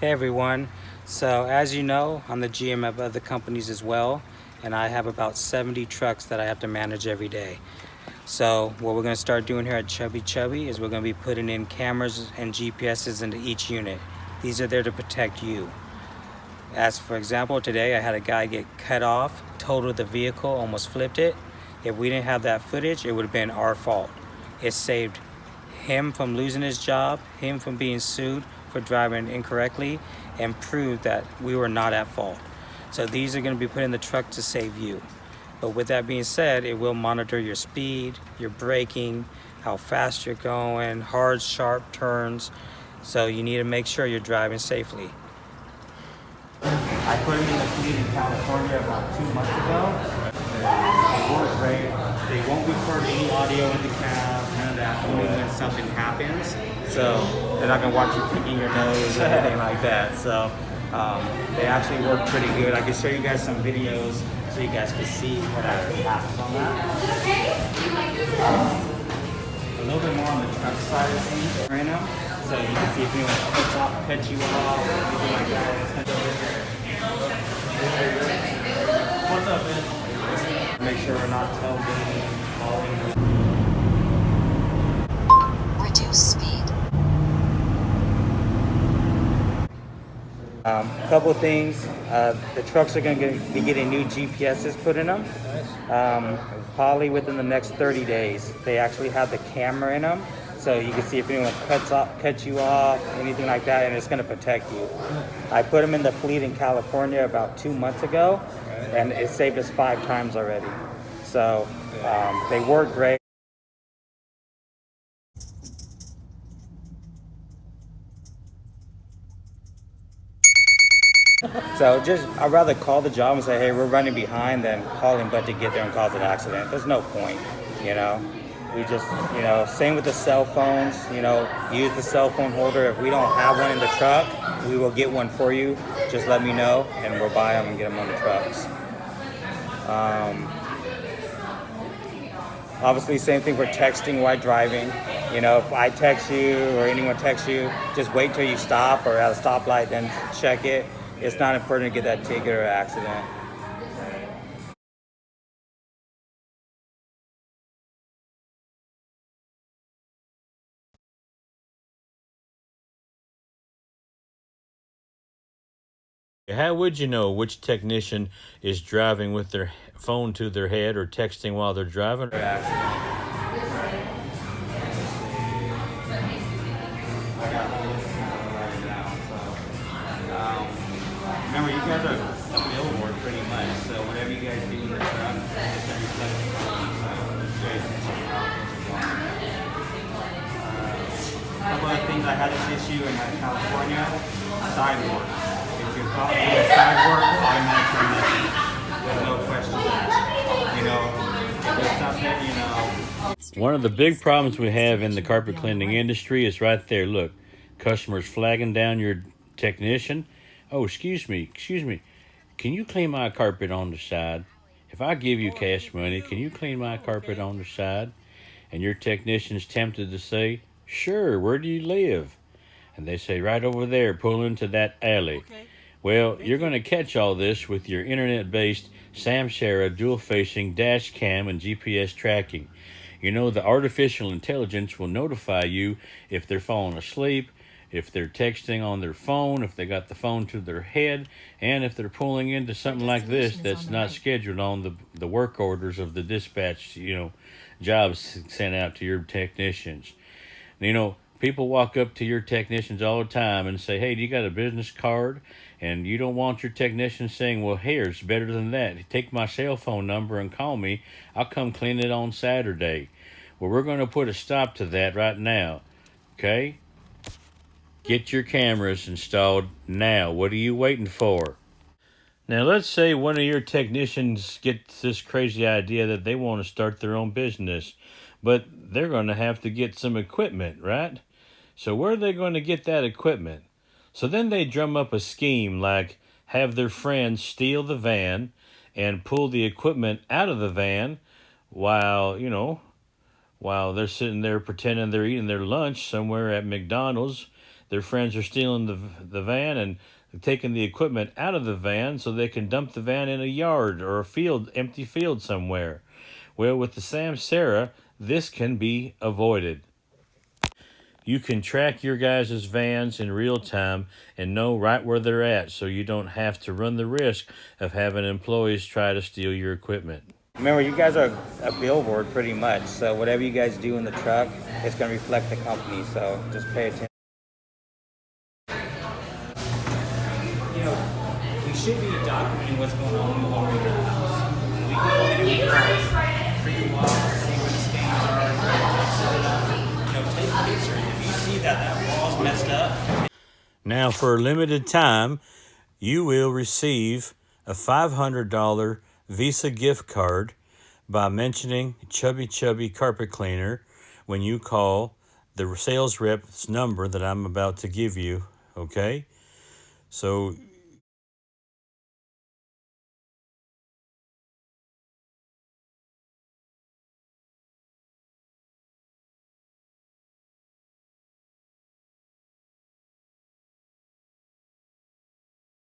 Hey everyone, so as you know, I'm the GM of other companies as well, and I have about 70 trucks that I have to manage every day. So what we're going to start doing here at Chubby is we're going to be putting in cameras and GPSs into each unit. These are there to protect you. As for example, today I had a guy get cut off, totaled the vehicle, almost flipped it. If we didn't have that footage, it would have been our fault. It saved him from losing his job, him from being sued for driving incorrectly, and proved that we were not at fault. So these are going to be put in the truck to save you. But with that being said, it will monitor your speed, your braking, how fast you're going, hard, sharp turns. So you need to make sure you're driving safely. I put them in the fleet in California about 2 months ago. They work great. They won't record any audio in the cab, none of that, only when something happens. So they're not gonna watch you picking your nose or anything like that. So they actually work pretty good. I can show you guys some videos so you guys can see what actually happens on that. A little bit more on the truck side of things right now. So you can see if anyone cuts you off or anything like that. What's up, man? Make sure we're not tailgating, falling. Reduce speed. Couple things. The trucks are going to be getting new GPSs put in them. Probably within the next 30 days. They actually have the camera in them, so you can see if anyone cuts you off, anything like that, and it's going to protect you. I put them in the fleet in California about 2 months ago, and it saved us 5 times already. So they work great. So I'd rather call the job and say, hey, we're running behind than calling Bud to get there and cause an accident. There's no point, you know. We just, same with the cell phones, use the cell phone holder. If we don't have one in the truck, we will get one for you. Just let me know and we'll buy them and get them on the trucks. Obviously, same thing for texting while driving. If I text you or anyone texts you, just wait till you stop or at a stoplight, then check it. It's not important to get that ticket or accident. How would you know which technician is driving with their phone to their head or texting while they're driving? Remember, you guys are a billboard pretty much, so whatever you guys do in the truck, it's going to reflect the a couple of things I had this issue in California, side work. If you're caught doing side work, automatic termination. There's no questions asked. If there's something, One of the big problems we have in the carpet cleaning industry is right there. Look, customers flagging down your technician. Oh, excuse me. Can you clean my carpet on the side? If I give you cash money, can you clean my carpet on the side? And your technician's tempted to say, sure, where do you live? And they say, right over there, pull into that alley. Well, you're going to catch all this with your internet-based Samsara dual-facing dash cam and GPS tracking. The artificial intelligence will notify you if they're falling asleep, if they're texting on their phone, if they got the phone to their head, and if they're pulling into something like this that's not scheduled on the work orders of the dispatch, jobs sent out to your technicians. People walk up to your technicians all the time and say, hey, do you got a business card? And you don't want your technician saying, well, here, it's better than that. Take my cell phone number and call me. I'll come clean it on Saturday. Well, we're going to put a stop to that right now, okay? Get your cameras installed now. What are you waiting for? Now, let's say one of your technicians gets this crazy idea that they want to start their own business, but they're going to have to get some equipment, right? So where are they going to get that equipment? So then they drum up a scheme like have their friends steal the van and pull the equipment out of the van while they're sitting there pretending they're eating their lunch somewhere at McDonald's. their friends are stealing the van and taking the equipment out of the van so they can dump the van in a yard or a field, empty field somewhere. Well, with the Samsara, this can be avoided. You can track your guys' vans in real time and know right where they're at, so you don't have to run the risk of having employees try to steal your equipment. Remember, you guys are a billboard pretty much, so whatever you guys do in the truck, it's going to reflect the company, so just pay attention. You know, we should be documenting what's going on while we're in the house. We can do pre-walk, see where the stains are, set it up. You know, take pictures. If you see that wall's messed up. Now, for a limited time, you will receive a $500 Visa gift card by mentioning Chubby Carpet Cleaner when you call the sales rep's number that I'm about to give you, okay? So